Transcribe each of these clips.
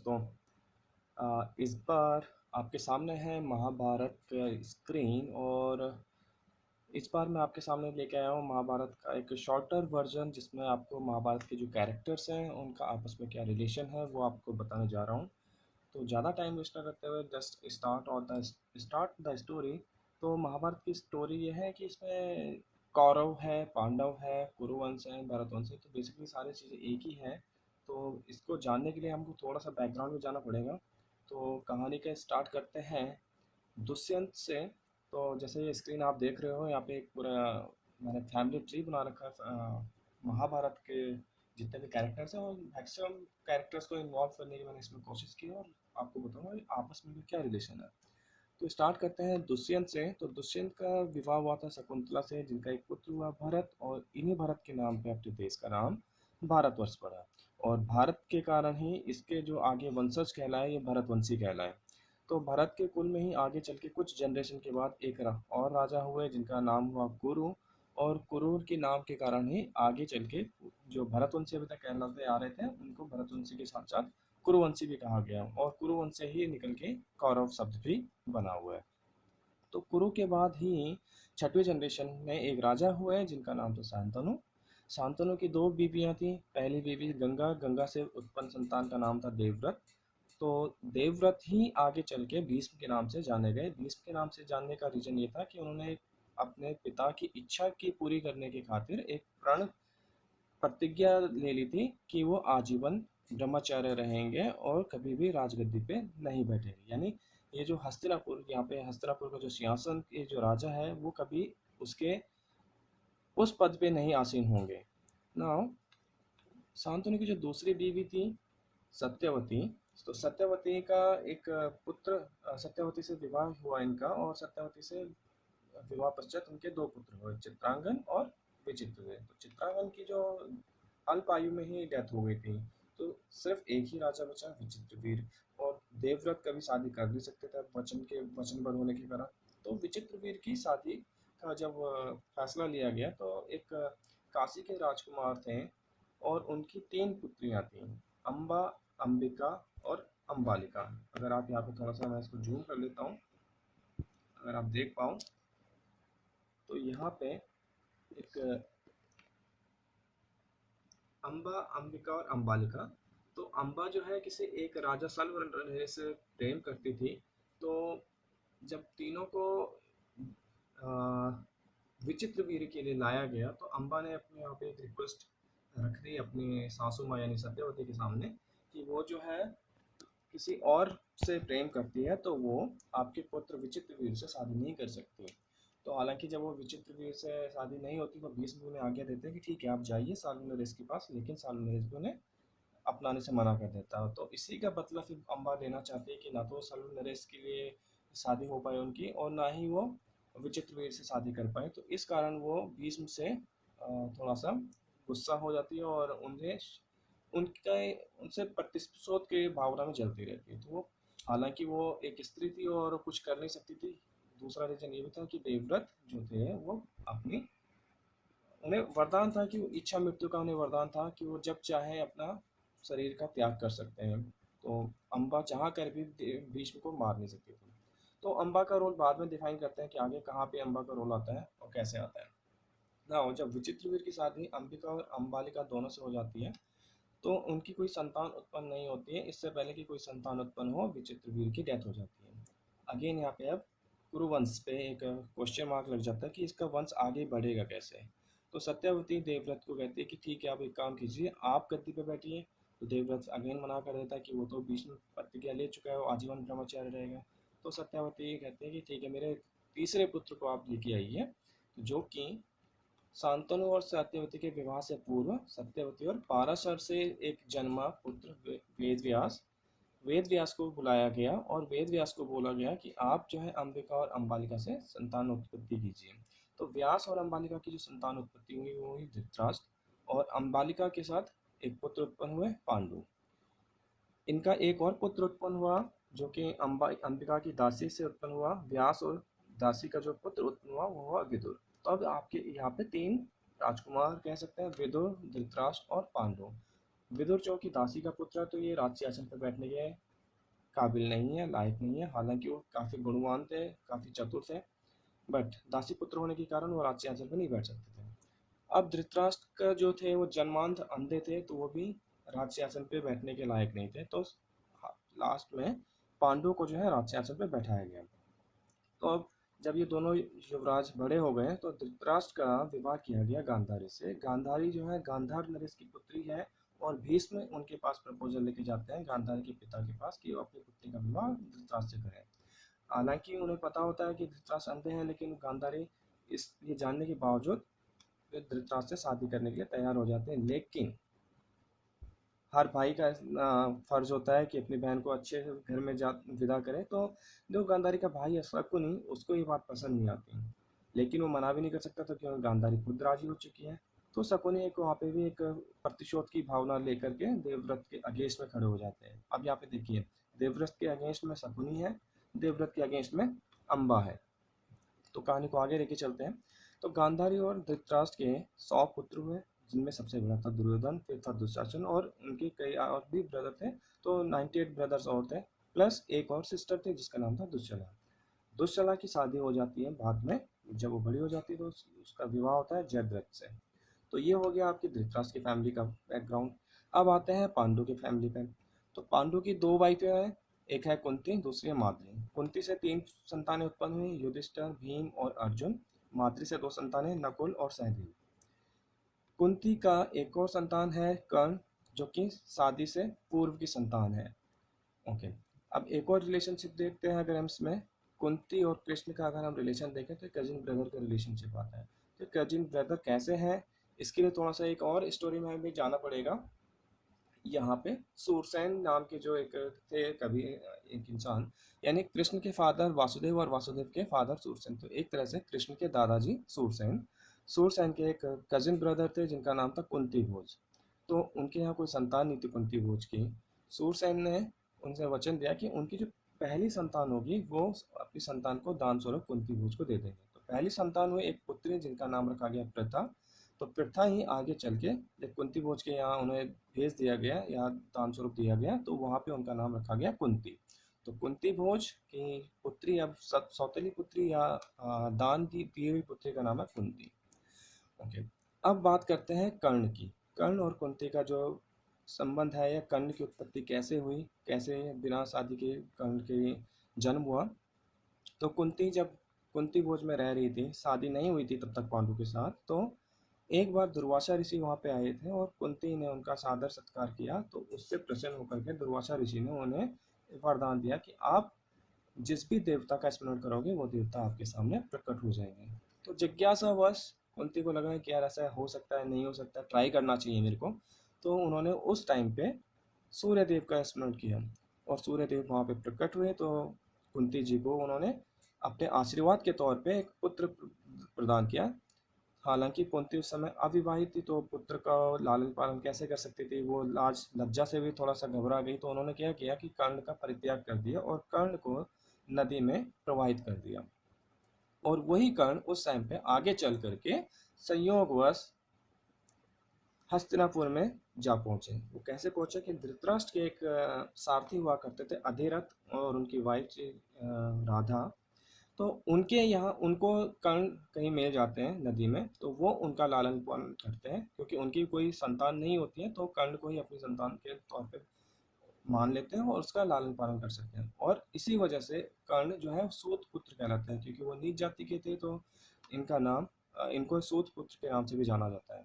दोस्तों, इस बार आपके सामने है महाभारत का स्क्रीन। और इस बार मैं आपके सामने लेके आया हूँ महाभारत का एक शॉर्टर वर्जन, जिसमें आपको महाभारत के जो कैरेक्टर्स हैं उनका आपस में क्या रिलेशन है वो आपको बताने जा रहा हूँ। तो ज़्यादा टाइम वेस्ट ना करते हुए जस्ट स्टार्ट द स्टोरी। तो महाभारत की स्टोरी ये है कि इसमें कौरव है, पांडव है, कुरुवंश है, भरतवंश है, तो बेसिकली सारी चीज़ें एक ही हैं। तो इसको जानने के लिए हमको थोड़ा सा बैकग्राउंड में जाना पड़ेगा। तो कहानी का स्टार्ट करते हैं दुष्यंत से। तो जैसे ये स्क्रीन आप देख रहे हो, यहाँ पे एक पूरा मैंने फैमिली ट्री बना रखा है। महाभारत के जितने भी कैरेक्टर्स हैं और मैक्सिमम कैरेक्टर्स को इन्वॉल्व करने की मैंने इसमें कोशिश की और आपको बताऊंगा कि आपस में भी क्या रिलेशन है। तो स्टार्ट करते हैं दुष्यंत से। तो दुष्यंत का विवाह हुआ था शकुंतला से, जिनका एक पुत्र हुआ भरत, और इन्हीं भरत के नाम पे अपने देश का नाम भारतवर्ष पड़ा। और भारत के कारण ही इसके जो आगे वंशज कहलाए ये भरतवंशी कहलाए। तो भरत के कुल में ही आगे चल के कुछ जनरेशन के बाद एक और राजा हुए जिनका नाम हुआ कुरु। और कुरु के नाम के कारण ही आगे चल के जो भरतवंशी अभी तक कहलाते आ रहे थे उनको भरतवंशी के साथ साथ कुरुवंशी भी कहा गया, और कुरुवंश से ही निकल के कौरव शब्द भी बना हुआ है। तो कुरु के बाद ही छठवीं जनरेशन में एक राजा हुए जिनका नाम था शांतनु। शांतनु की दो बीवियां थी। पहली बीवी गंगा, गंगा से उत्पन्न संतान का नाम था देवव्रत। तो देवव्रत ही आगे चल के भीष्म के नाम से जाने गए। भीष्म के नाम से जानने का रीजन ये था कि उन्होंने अपने पिता की इच्छा की पूरी करने की खातिर एक प्रण प्रतिज्ञा ले ली थी कि वो आजीवन ब्रह्मचार्य रहेंगे और कभी भी राजगद्दी पे नहीं बैठेंगे। यानी ये जो हस्तिनापुर, यहाँ पे हस्तिनापुर का जो सिंहासन के जो राजा है वो कभी उसके उस पद पे नहीं आसीन होंगे। नाउ शांतनु की जो दूसरी बीवी थी सत्यवती। तो सत्यवती का एक पुत्र, सत्यवती से विवाह हुआ इनका, और सत्यवती से विवाह पश्चात उनके दो पुत्र हुए, चित्रांगन और विचित्रवीर। तो चित्रांगन की जो अल्प आयु में ही डेथ हो गई थी, तो सिर्फ एक ही राजा बचा, विचित्रवीर। और देवव्रत कभी शादी कर नहीं सकते थे वचनबद्ध होने के कारण। तो विचित्रवीर की शादी का जब फैसला लिया गया तो एक काशी के राजकुमार थे और उनकी तीन पुत्रियां थीं, अम्बा, अंबिका और अम्बालिका। अगर आप यहाँ पे थोड़ा सा मैं इसको जूम कर लेता हूँ, अगर आप देख पाओ तो यहाँ पे एक अम्बा, अंबिका और अम्बालिका। तो अम्बा जो है किसी एक राजा सल्व से प्रेम करती थी। तो जब तीनों को विचित्र वीर के लिए लाया गया तो अम्बा ने अपने यहाँ पे एक रिक्वेस्ट रख दी अपनी सासू माँ यानी सत्यवती के सामने कि वो जो है किसी और से प्रेम करती है तो वो आपके पुत्र विचित्रवीर से शादी नहीं कर सकती। तो हालांकि जब वो विचित्रवीर से शादी नहीं होती तो भीष्म उन्हें आज्ञा देते हैं कि ठीक है आप जाइए सालूनरेश के पास, लेकिन सालूनरेश भी उन्हें अपनाने से मना कर देता है। तो इसी का बदला फिर अम्बा लेना चाहती है कि ना तो सालूनरेश के लिए शादी हो पाए उनकी और ना ही वो विचित्रवीर से शादी कर पाए। तो इस कारण वो भीष्म से थोड़ा सा गुस्सा हो जाती है और उन्हें उनका उनसे प्रतिशोध की भावना में जलती रहती है। तो वो हालांकि वो एक स्त्री थी और कुछ कर नहीं सकती थी। दूसरा रीजन ये भी था कि देवव्रत जो थे वो अपनी उन्हें वरदान था कि इच्छा मृत्यु का उन्हें वरदान था कि वो जब चाहे अपना शरीर का त्याग कर सकते हैं। तो अम्बा चाह कर भी भीष्म को मार नहीं सकती थी। तो अम्बा का रोल बाद में डिफाइन करते हैं कि आगे कहाँ पे अम्बा का रोल आता है और कैसे आता है ना। जब विचित्रवीर की शादी अंबिका और अम्बालिका दोनों से हो जाती है तो उनकी कोई संतान उत्पन्न नहीं होती है। इससे पहले कि कोई संतान उत्पन्न हो विचित्रवीर की डेथ हो जाती है। अगेन यहाँ पे अब कुरुवंश पे एक क्वेश्चन मार्क लग जाता है कि इसका वंश आगे बढ़ेगा कैसे। तो सत्यवती देवव्रत को कहती है कि ठीक है आप एक काम कीजिए, आप गद्दी पे बैठिए। तो देवव्रत अगेन मना कर देता है कि वो तो भीष्म प्रतिज्ञा ले चुका है, वो आजीवन ब्रह्मचारी रहेगा। तो सत्यवती कहती है कि ठीक है मेरे तीसरे पुत्र को आप लेके आइए, जो कि शांतनु और सत्यवती के विवाह से पूर्व सत्यवती और पाराशर से एक जन्मा पुत्र वेदव्यास, वेदव्यास को बुलाया गया और वेदव्यास को बोला गया कि आप जो है अंबिका और अंबालिका से संतान उत्पत्ति कीजिए। तो व्यास और अंबालिका की जो संतान उत्पत्ति हुई वो हुई धृतराष्ट्र, और अंबालिका के साथ एक पुत्र उत्पन्न हुए पांडु। इनका एक और पुत्र उत्पन्न हुआ जो कि अंबिका की दासी से उत्पन्न हुआ व्यास, और दासी का जो पुत्र उत्पन्न हुआ वो हुआ विदुर। तो अब आपके यहाँ पे तीन राजकुमार कह सकते हैं, विदुर, धृतराष्ट्र और पांडु। विदुर जो कि दासी का पुत्र है, तो ये राज सिंहासन पर बैठने के काबिल नहीं है, लायक नहीं है। हालांकि वो काफ़ी गुणवान थे, काफ़ी चतुर थे, बट दासी पुत्र होने के कारण वो राज सिंहासन पर नहीं बैठ सकते थे। अब धृतराष्ट्र का जो थे वो जन्मांध अंधे थे, तो वो भी राज सिंहासन पे बैठने के लायक नहीं थे। तो लास्ट में पांडवों को जो है राज सिंहासन पे बैठाया गया। तो अब जब ये दोनों युवराज बड़े हो गए तो धृतराष्ट्र का विवाह किया गया गांधारी से। गांधारी जो है गांधार नरेश की पुत्री है, और भीष्म उनके पास प्रपोजल लेके जाते हैं गांधारी के पिता के पास कि वो अपनी पुत्री का विवाह धृतराष्ट्र से करें। हालांकि उन्हें पता होता है कि धृतराष्ट्र अंधे हैं, लेकिन गांधारी इस ये जानने के बावजूद धृतराष्ट्र से शादी करने के लिए तैयार हो जाते हैं। लेकिन हर भाई का फर्ज होता है कि अपनी बहन को अच्छे से घर में जा विदा करे। तो जो गांधारी का भाई है शकुनी, उसको ये बात पसंद नहीं आती, लेकिन वो मना भी नहीं कर सकता था क्योंकि गांधारी खुद राजी हो चुकी है। तो शकुनी एक वहाँ पे भी एक प्रतिशोध की भावना लेकर के देवव्रत के अगेंस्ट में खड़े हो जाते हैं। अब यहाँ पे देखिए, देवव्रत के अगेंस्ट में शकुनी है, देवव्रत के अगेंस्ट में अम्बा है। तो कहानी को आगे लेके चलते हैं। तो गांधारी और धृतराष्ट्र के 100 पुत्र हुए, जिनमें सबसे बड़ा था दुर्योधन, फिर था दुशासन, और उनके कई और भी ब्रदर थे। तो 98 ब्रदर्स और थे, प्लस एक और सिस्टर थी जिसका नाम था दुश्शला। दुश्शला की शादी हो जाती है बाद में, जब वो बड़ी हो जाती है तो उसका विवाह होता है जयद्रथ से। तो ये हो गया आपकी धृतराष्ट्र की फैमिली का बैकग्राउंड। अब आते हैं पांडु की फैमिली पे। तो पांडु की दो वाइफें हैं, एक है कुंती, दूसरी है माद्री। कुंती से 3 संतानें उत्पन्न हुई, युधिष्ठिर, भीम और अर्जुन। माद्री से 2 संतानें, नकुल और सहदेव। कुंती का एक और संतान है कर्ण, जो कि शादी से पूर्व की संतान है। ओके। अब एक और रिलेशनशिप देखते हैं अगर हम इसमें, कुंती और कृष्ण का अगर हम रिलेशन देखें तो कजिन ब्रदर का रिलेशनशिप आता है। तो कजिन ब्रदर कैसे हैं, इसके लिए थोड़ा सा एक और स्टोरी में हमें जाना पड़ेगा। यहाँ पे सूरसेन नाम के जो एक थे कभी एक इंसान, यानी कृष्ण के फादर वासुदेव और वासुदेव के फादर सूरसेन। तो एक तरह से कृष्ण के दादाजी सूरसेन, सूरसेन के एक कजिन ब्रदर थे जिनका नाम था कुंती भोज। तो उनके यहाँ कोई संतान नहीं थी कुंती भोज की। सूरसेन ने उनसे वचन दिया कि उनकी जो पहली संतान होगी वो अपनी संतान को दान स्वरूप कुंती भोज को दे देंगे। तो पहली संतान हुई एक पुत्री जिनका नाम रखा गया प्रथा। तो प्रथा ही आगे चल के जब कुंती भोज के यहाँ उन्हें भेज दिया गया या दान स्वरूप दिया गया, तो वहाँ पे उनका नाम रखा गया कुंती। तो कुंती भोज की पुत्री, अब सौतेली पुत्री या दान दी हुई पुत्री का नाम है कुंती। ओके। अब बात करते हैं कर्ण की। कर्ण और कुंती का जो संबंध है, या कर्ण की उत्पत्ति कैसे हुई, कैसे बिना शादी के कर्ण के जन्म हुआ। तो कुंती जब कुंती भोज में रह रही थी, शादी नहीं हुई थी तब तक पांडु के साथ, तो एक बार दुर्वासा ऋषि वहाँ पे आए थे और कुंती ने उनका सादर सत्कार किया। तो उससे प्रसन्न होकर के दुर्वासा ऋषि ने उन्हें वरदान दिया कि आप जिस भी देवता का स्मरण करोगे वो देवता आपके सामने प्रकट हो जाएंगे। तो जिज्ञासावश कुंती को लगा कि यार ऐसा हो सकता है, नहीं हो सकता, ट्राई करना चाहिए मेरे को। तो उन्होंने उस टाइम पे सूर्य देव का स्मरण किया, और सूर्य देव वहाँ पे प्रकट हुए। तो कुंती जी को उन्होंने अपने आशीर्वाद के तौर पे एक पुत्र प्रदान किया। हालांकि कुंती उस समय अविवाहित थी, तो पुत्र का लालन पालन कैसे कर सकती थी, वो लाज लज्जा से भी थोड़ा सा घबरा गई। तो उन्होंने क्या किया कि कर्ण का परित्याग कर दिया और कर्ण को नदी में प्रवाहित कर दिया। और वही कर्ण उस टाइम पे आगे चल करके संयोगवश हस्तिनापुर में जा पहुंचे। वो कैसे पहुंचे कि धृतराष्ट्र के एक सारथी हुआ करते थे अधिरथ, और उनकी वाइफ थी राधा। तो उनके यहाँ उनको कर्ण कहीं मिल जाते हैं नदी में, तो वो उनका लालन पालन करते हैं। क्योंकि उनकी कोई संतान नहीं होती है, तो कर्ण को ही अपनी संतान के तौर पे मान लेते हैं और उसका लालन पालन कर सकते हैं। और इसी वजह से कर्ण जो है सूत पुत्र कहलाते हैं, क्योंकि वो नीच जाति के थे। तो इनका नाम इनको सूत पुत्र के नाम से भी जाना जाता है।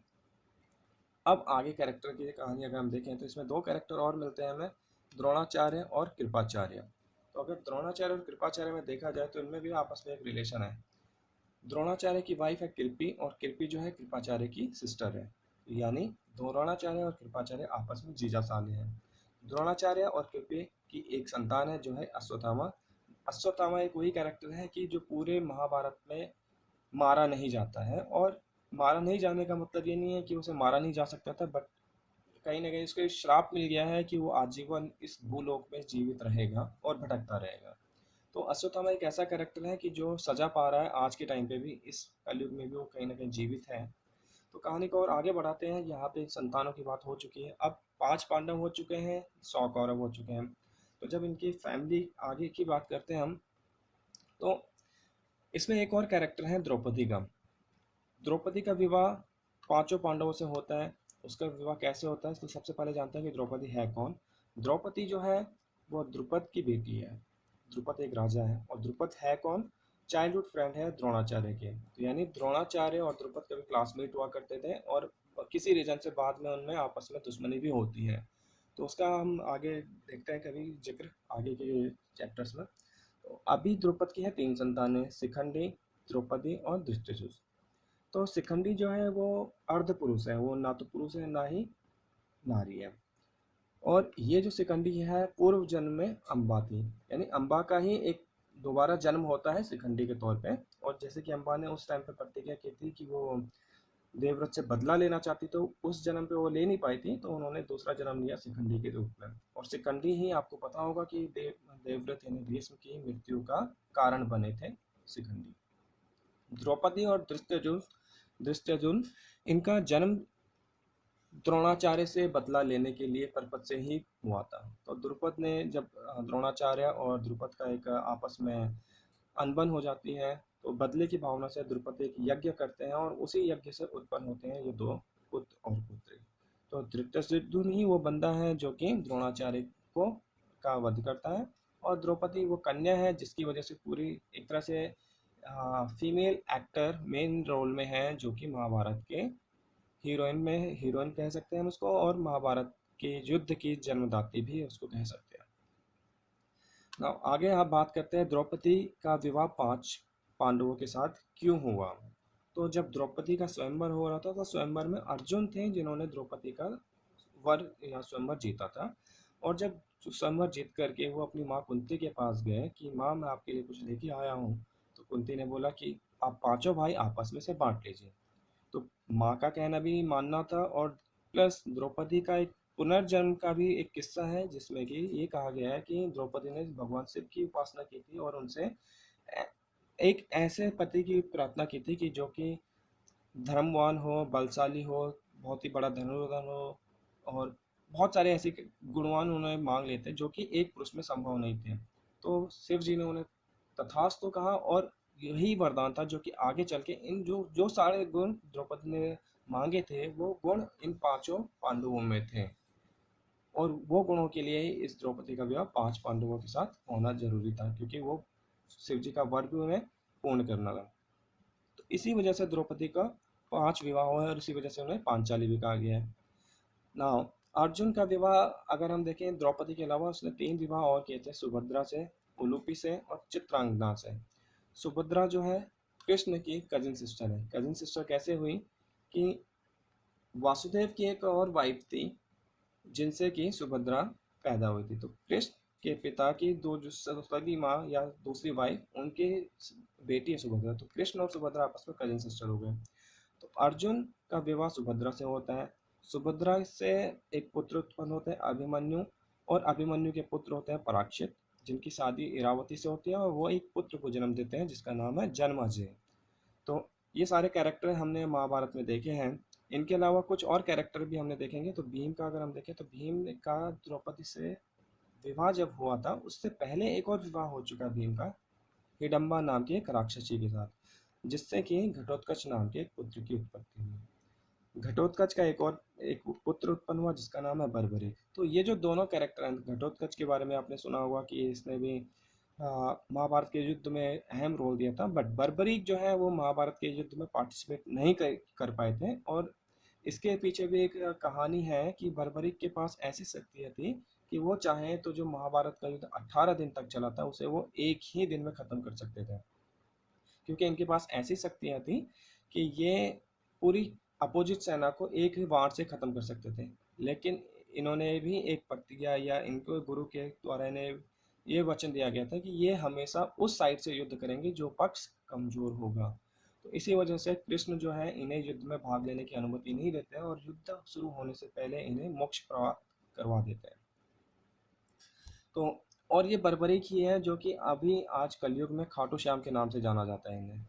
अब आगे कैरेक्टर की कहानी अगर हम देखें तो इसमें 2 कैरेक्टर और मिलते हैं हमें, द्रोणाचार्य और कृपाचार्य। तो अगर द्रोणाचार्य और कृपाचार्य में देखा जाए तो इनमें भी आपस में एक रिलेशन है। द्रोणाचार्य की वाइफ है कृपि, और कृपि जो है कृपाचार्य की सिस्टर है। यानी द्रोणाचार्य और कृपाचार्य आपस में जीजा साले हैं। द्रोणाचार्य और कृपि की एक संतान है जो है अश्वत्थामा। अश्वत्थामा एक वही कैरेक्टर है कि जो पूरे महाभारत में मारा नहीं जाता है। और मारा नहीं जाने का मतलब ये नहीं है कि उसे मारा नहीं जा सकता था, बट कहीं ना कहीं उसको एक श्राप मिल गया है कि वो आजीवन इस भूलोक में जीवित रहेगा और भटकता रहेगा। तो अश्वत्थामा एक ऐसा कैरेक्टर है कि जो सजा पा रहा है आज के टाइम पे भी, इस कलयुग में भी वो कहीं ना कहीं जीवित है। तो कहानी को और आगे बढ़ाते हैं। यहाँ पे संतानों की बात हो चुकी है, अब 5 पांडव हो चुके हैं, 100 कौरव हो चुके हैं। तो जब इनकी फैमिली आगे की बात करते हैं हम, तो इसमें एक और कैरेक्टर है द्रौपदी का। द्रौपदी का विवाह पांचों पांडवों से होता है। उसका विवाह कैसे होता है, तो सबसे पहले जानते हैं कि द्रौपदी है कौन। द्रौपदी जो है वो द्रुपद की बेटी है। द्रुपद एक राजा है, और द्रुपद है कौन? चाइल्डहुड फ्रेंड है द्रोणाचार्य के। तो यानी द्रोणाचार्य और द्रुपद कभी क्लासमेट हुआ करते थे, और किसी रीजन से बाद में उनमें आपस में दुश्मनी भी होती है। तो उसका हम आगे देखते हैं कभी जिक्र आगे के चैप्टर्स में। तो अभी द्रुपद की है 3 संतानें, शिखंडी, द्रौपदी और धृष्टद्युम्न। तो शिखंडी जो है वो अर्ध पुरुष है, वो ना तो पुरुष है ना ही नारी है। और ये जो शिखंडी है पूर्व जन्म में अम्बा थी, यानी अम्बा का ही एक दोबारा जन्म होता है शिखंडी के तौर पे। और जैसे कि अम्बा ने उस टाइम पे प्रतिज्ञा की थी कि वो देवव्रत से बदला लेना चाहती, तो उस जन्म पे वो ले नहीं पाई थी, तो उन्होंने दूसरा जन्म लिया शिखंडी के रूप में। और शिखंडी ही आपको पता होगा कि देवव्रत यानी भीष्म की मृत्यु का कारण बने थे शिखंडी। द्रौपदी और धृष्टद्युम्न इनका जन्म द्रोणाचार्य से बदला लेने के लिए पर्पज से ही हुआ था। तो द्रुपद ने जब द्रोणाचार्य और द्रुपद का एक आपस में अनबन हो जाती है, तो बदले की भावना से द्रुपद एक यज्ञ करते हैं, और उसी यज्ञ से उत्पन्न होते हैं ये 2 पुत्र और पुत्री। तो धृष्टद्युम्न ही वो बंदा है जो कि द्रोणाचार्य को का वध करता है। और द्रौपदी वो कन्या है जिसकी वजह से पूरी एक तरह से फीमेल एक्टर मेन रोल में है, जो कि महाभारत के हीरोइन कह सकते हैं हम उसको, और महाभारत के युद्ध की जन्मदात्री भी उसको कह सकते हैं। नाउ आगे आप बात करते हैं द्रौपदी का विवाह 5 पांडवों के साथ क्यों हुआ। तो जब द्रौपदी का स्वयंवर हो रहा था, तो स्वयंवर में अर्जुन थे जिन्होंने द्रौपदी का वर या स्वयंवर जीता था। और जब स्वयंवर जीत करके वो अपनी माँ कुंती के पास गए कि माँ मैं आपके लिए कुछ लेके आया हूँ, तो कुंती ने बोला कि आप पांचों भाई आपस में से बांट लीजिए। तो माँ का कहना भी मानना था, और प्लस द्रौपदी का एक पुनर्जन्म का भी एक किस्सा है, जिसमें कि ये कहा गया है कि द्रौपदी ने भगवान शिव की उपासना की थी, और उनसे एक ऐसे पति की प्रार्थना की थी कि जो कि धर्मवान हो, बलशाली हो, बहुत ही बड़ा धनुर्धर हो, और बहुत सारे ऐसे गुणवान उन्होंने मांग लेते जो कि एक पुरुष में संभव नहीं थे। तो शिव जी ने उन्हें तथास्तु कहा, और यही वरदान था जो कि आगे चल के इन जो जो सारे गुण द्रौपदी ने मांगे थे, वो गुण इन पांचों पांडवों में थे। और वो गुणों के लिए ही इस द्रौपदी का विवाह 5 पांडवों के साथ होना जरूरी था, क्योंकि वो शिव जी का वर भी उन्हें पूर्ण करना था। तो इसी वजह से द्रौपदी का 5 विवाह हुआ है, और इसी वजह से उन्हें पांचाली भी कहा गया है। नाउ अर्जुन का विवाह अगर हम देखें, द्रौपदी के अलावा उसने 3 विवाह और किए थे, सुभद्रा से, उलूपी से और चित्रांगदा से। सुभद्रा जो है कृष्ण की कजिन सिस्टर है। कजिन सिस्टर कैसे हुई कि वासुदेव की एक और वाइफ थी जिनसे कि सुभद्रा पैदा हुई थी। तो कृष्ण के पिता की दो जो सगी माँ या दूसरी वाइफ उनकी बेटी है सुभद्रा। तो कृष्ण और सुभद्रा आपस में कजिन सिस्टर हो गए। तो अर्जुन का विवाह सुभद्रा से होता है। सुभद्रा से एक पुत्र उत्पन्न होते हैं अभिमन्यु, और अभिमन्यु के पुत्र होते हैं पराक्षित, जिनकी शादी इरावती से होती है, और वो एक पुत्र को जन्म देते हैं जिसका नाम है जन्मेजय। तो ये सारे कैरेक्टर हमने महाभारत में देखे हैं। इनके अलावा कुछ और कैरेक्टर भी हमने देखेंगे। तो भीम का अगर हम देखें, तो भीम का द्रौपदी से विवाह जब हुआ था, उससे पहले एक और विवाह हो चुका है भीम का, हिडम्बा नाम की एक राक्षसी के साथ, जिससे कि घटोत्कच नाम के एक पुत्र की उत्पत्ति हुई। घटोत्कच का एक पुत्र उत्पन्न हुआ जिसका नाम है बर्बरीक। तो ये जो दोनों कैरेक्टर हैं, घटोत्कच के बारे में आपने सुना होगा कि इसने भी महाभारत के युद्ध में अहम रोल दिया था, बट बर्बरीक जो है वो महाभारत के युद्ध में पार्टिसिपेट नहीं कर पाए थे। और इसके पीछे भी एक कहानी है कि बर्बरीक के पास ऐसी शक्तियाँ थी कि वो चाहे तो जो महाभारत का युद्ध 18 दिन तक चला था, उसे वो एक ही दिन में खत्म कर सकते थे, क्योंकि इनके पास ऐसी शक्तियाँ थी कि ये पूरी अपोजिट सेना को एक ही वार से खत्म कर सकते थे। लेकिन इन्होंने भी एक प्रतिज्ञा, या इनको गुरु के द्वारा इन्हें ये वचन दिया गया था कि ये हमेशा उस साइड से युद्ध करेंगे जो पक्ष कमजोर होगा। तो इसी वजह से कृष्ण जो है इन्हें युद्ध में भाग लेने की अनुमति नहीं देते हैं, और युद्ध शुरू होने से पहले इन्हें मोक्ष प्राप्त करवा देते हैं। तो और ये बर्बरीक ही है जो कि अभी आज कलयुग में खाटू श्याम के नाम से जाना जाता है इन्हें।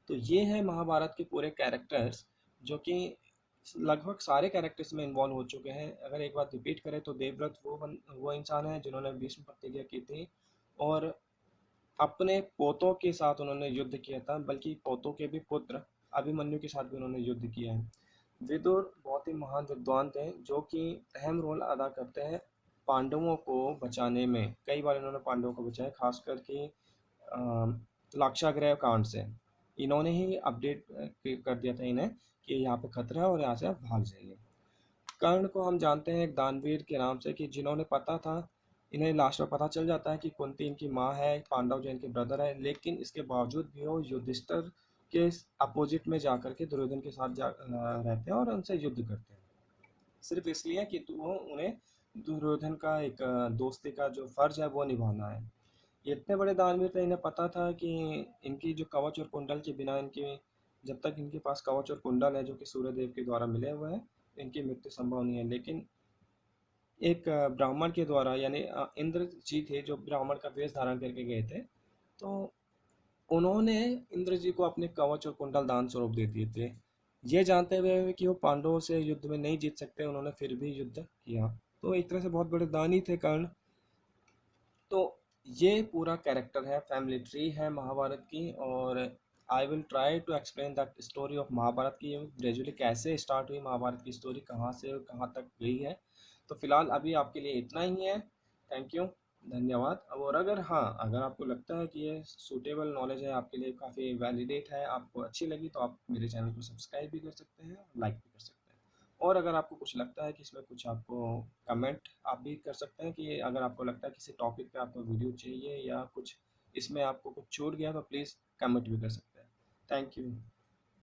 तो ये है महाभारत के पूरे कैरेक्टर्स जो कि लगभग सारे कैरेक्टर्स में इन्वॉल्व हो चुके हैं। अगर एक बात रिपीट करें तो देवव्रत वो इंसान है जिन्होंने भीष्म प्रतिज्ञा की थी और अपने पोतों के साथ उन्होंने युद्ध किया था, बल्कि पोतों के भी पुत्र अभिमन्यु के साथ भी उन्होंने युद्ध किया है। विदुर बहुत ही महान विद्वान थे जो कि अहम रोल अदा करते हैं पांडवों को बचाने में। कई बार इन्होंने पांडवों को बचाया, खासकर कि लाक्षागृह कांड से इन्होंने ही अपडेट कर दिया था इन्हें कि यहाँ पे खतरा है और यहाँ से आप भाग जाइए। कर्ण को हम जानते हैं एक दानवीर के नाम से, कि जिन्होंने पता था, इन्हें लास्ट में पता चल जाता है कि कुंती इनकी माँ है, पांडव जो इनके ब्रदर है, लेकिन इसके बावजूद भी वो युधिष्ठिर के अपोजिट में जाकर के दुर्योधन के साथ रहते हैं और उनसे युद्ध करते हैं, सिर्फ इसलिए कि तो वो उन्हें दुर्योधन का एक दोस्ती का जो फर्ज है वो निभाना है। ये इतने बड़े दानवीर थे, इन्हें पता था कि इनकी जो कवच और कुंडल के बिना इनकी, जब तक इनके पास कवच और कुंडल है जो कि सूर्यदेव के द्वारा मिले हुए हैं, इनकी मृत्यु संभव नहीं है। लेकिन एक ब्राह्मण के द्वारा, यानी इंद्र जी थे जो ब्राह्मण का वेश धारण करके गए थे, तो उन्होंने इंद्र जी को अपने कवच और कुंडल दान स्वरूप दे दिए थे। ये जानते हुए कि वो पांडवों से युद्ध में नहीं जीत सकते, उन्होंने फिर भी युद्ध किया। तो एक तरह से बहुत बड़े दानी थे कर्ण। तो ये पूरा कैरेक्टर है, फैमिली ट्री है महाभारत की। और I will try to explain that story of Mahabharat की, ग्रेजुअली कैसे स्टार्ट हुई महाभारत की स्टोरी, कहाँ से और कहाँ तक गई है। तो फिलहाल अभी आपके लिए इतना ही है। थैंक यू, धन्यवाद। और अगर हाँ, अगर आपको लगता है कि ये सूटेबल नॉलेज है आपके लिए, काफ़ी वैलिडेट है, आपको अच्छी लगी, तो आप मेरे चैनल को सब्सक्राइब भी कर सकते हैं, लाइक भी कर सकते हैं। और अगर आपको कुछ लगता है कि इसमें कुछ आपको कमेंट आप भी कर सकते हैं, कि अगर आपको लगता है किसी टॉपिक पे आपको वीडियो चाहिए या कुछ इसमें आपको कुछ छूट गया, तो प्लीज़ कमेंट भी कर सकते हैं। Thank you.